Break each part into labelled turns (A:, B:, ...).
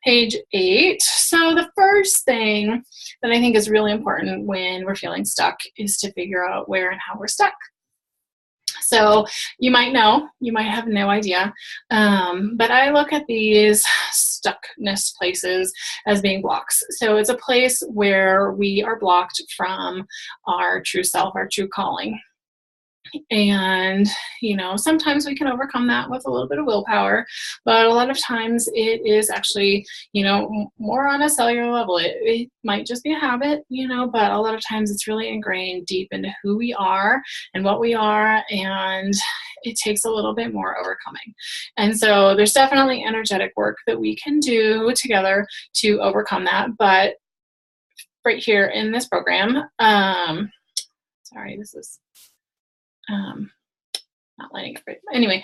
A: Page 8. So the first thing that I think is really important when we're feeling stuck is to figure out where and how we're stuck. So you might know, you might have no idea, but I look at these stuckness places as being blocks. So it's a place where we are blocked from our true self, our true calling. And, sometimes we can overcome that with a little bit of willpower, but a lot of times it is actually, more on a cellular level. It might just be a habit, but a lot of times it's really ingrained deep into who we are and what we are. And it takes a little bit more overcoming. And so there's definitely energetic work that we can do together to overcome that. But right here in this program, sorry, this is not lining up right. Anyway,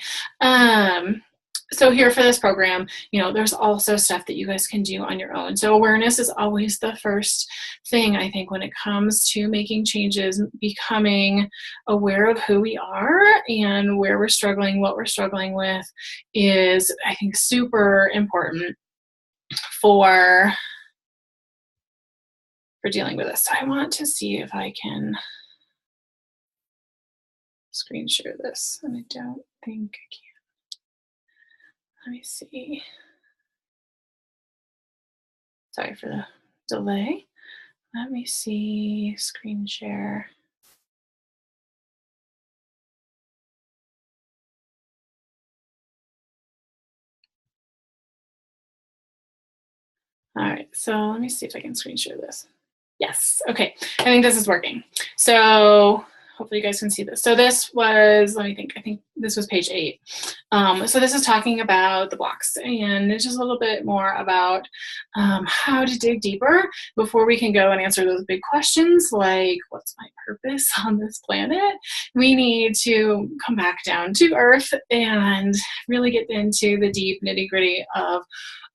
A: so here for this program, there's also stuff that you guys can do on your own. So awareness is always the first thing, I think, when it comes to making changes. Becoming aware of who we are and where we're struggling, what we're struggling with is, I think, super important for dealing with this. So I want to see if I can screen share this, and I don't think I can. Let me see. Sorry for the delay. Let me see, screen share. All right, so let me see if I can screen share this. Yes, okay, I think this is working. So hopefully you guys can see this. So this was, I think this was page 8. So this is talking about the blocks, and it's just a little bit more about how to dig deeper before we can go and answer those big questions like, what's my purpose on this planet? We need to come back down to earth and really get into the deep nitty-gritty of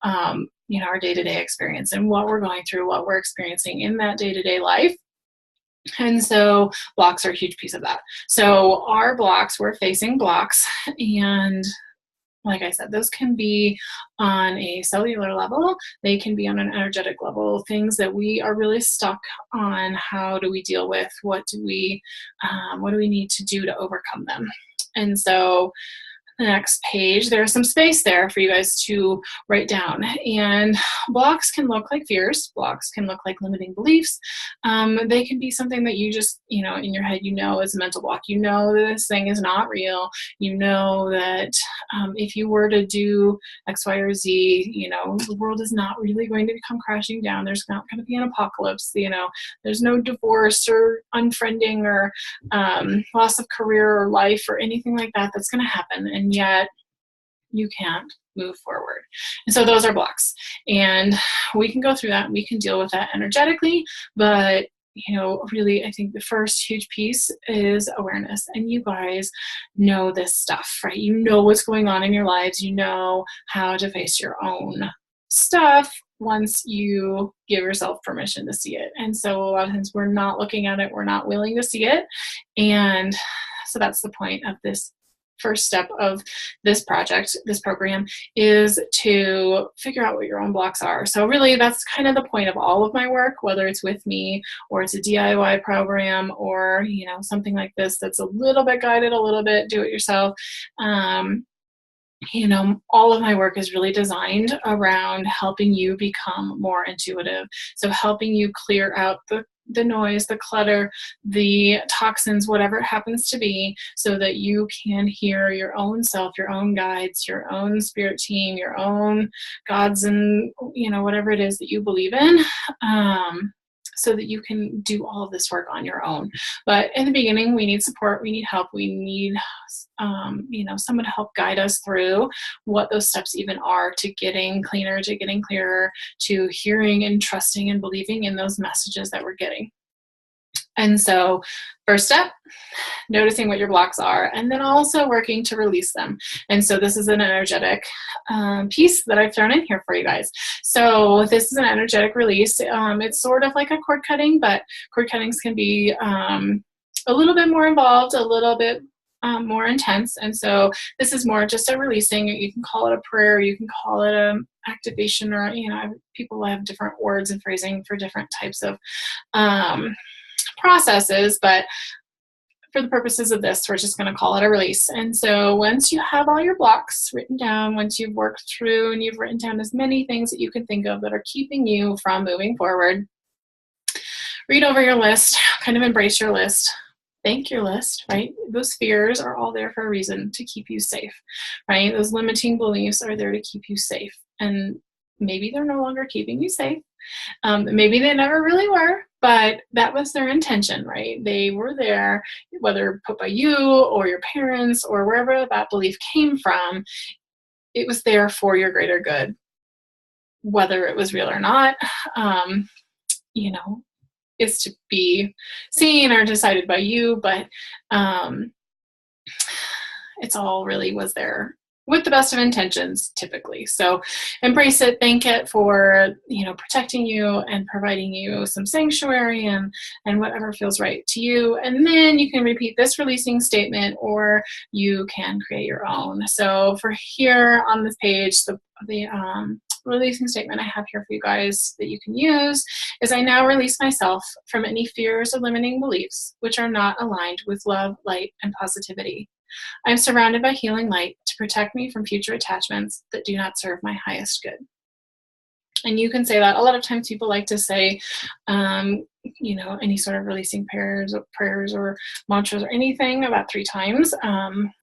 A: our day-to-day experience and what we're going through, what we're experiencing in that day-to-day life. And so blocks are a huge piece of that. So our blocks, we're facing blocks, and like I said, those can be on a cellular level. They can be on an energetic level, things that we are really stuck on. How do we deal with? What do we need to do to overcome them? And so the next page, there's some space there for you guys to write down. And blocks can look like fears. Blocks can look like limiting beliefs. They can be something that you just, in your head, is a mental block. That this thing is not real. That if you were to do X, Y, or Z, the world is not really going to come crashing down. There's not going to be an apocalypse. There's no divorce or unfriending or loss of career or life or anything like that that's going to happen. And yet you can't move forward. And so those are blocks. And we can go through that. We can deal with that energetically. But, really, I think the first huge piece is awareness. And you guys know this stuff, right? You know what's going on in your lives. You know how to face your own stuff once you give yourself permission to see it. And so a lot of times we're not looking at it. We're not willing to see it. And so that's the point of this first step of this project, this program, is to figure out what your own blocks are. So really, that's kind of the point of all of my work, whether it's with me or it's a DIY program or, something like this that's a little bit guided, a little bit do it yourself. All of my work is really designed around helping you become more intuitive. So helping you clear out the noise, the clutter, the toxins, whatever it happens to be, so that you can hear your own self, your own guides, your own spirit team, your own gods, and whatever it is that you believe in, so that you can do all of this work on your own. But in the beginning, we need support, we need help, we need someone to help guide us through what those steps even are to getting cleaner, to getting clearer, to hearing and trusting and believing in those messages that we're getting. And so first step, noticing what your blocks are, and then also working to release them. And so this is an energetic piece that I've thrown in here for you guys. So this is an energetic release. It's sort of like a cord cutting, but cord cuttings can be a little bit more involved, a little bit more intense. And so this is more just a releasing. You can call it a prayer, you can call it a activation, or, people have different words and phrasing for different types of processes, but for the purposes of this, we're just going to call it a release. And so once you have all your blocks written down, once you've worked through and you've written down as many things that you can think of that are keeping you from moving forward, read over your list, kind of embrace your list, thank your list, right? Those fears are all there for a reason, to keep you safe, right? Those limiting beliefs are there to keep you safe. And maybe they're no longer keeping you safe. Maybe they never really were, but that was their intention, right? They were there, whether put by you or your parents or wherever that belief came from, it was there for your greater good, whether it was real or not, is to be seen or decided by you, but it's all really was there with the best of intentions, typically. So embrace it, thank it for, protecting you and providing you some sanctuary and whatever feels right to you. And then you can repeat this releasing statement, or you can create your own. So for here on this page, the releasing statement I have here for you guys that you can use is: I now release myself from any fears or limiting beliefs which are not aligned with love, light, and positivity. I am surrounded by healing light to protect me from future attachments that do not serve my highest good. And you can say that. A lot of times people like to say, any sort of releasing prayers or mantras or anything about 3 times.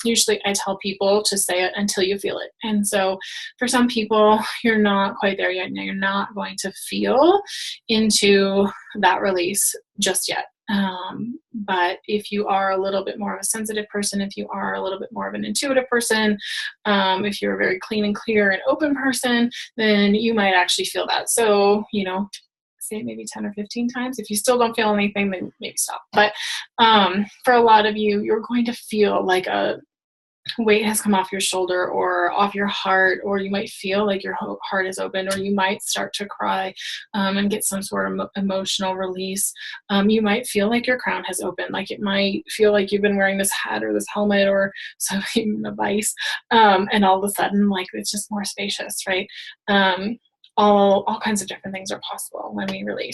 A: Usually I tell people to say it until you feel it. And so for some people, you're not quite there yet. Now you're not going to feel into that release just yet. But if you are a little bit more of a sensitive person, if you are a little bit more of an intuitive person, if you're a very clean and clear and open person, then you might actually feel that. So, say it maybe 10 or 15 times. If you still don't feel anything, then maybe stop. But for a lot of you, you're going to feel like a weight has come off your shoulder or off your heart, or you might feel like your heart is open, or you might start to cry and get some sort of emotional release. You might feel like your crown has opened, like it might feel like you've been wearing this hat or this helmet or some even a vice, and all of a sudden, like, it's just more spacious, right? All kinds of different things are possible when we release.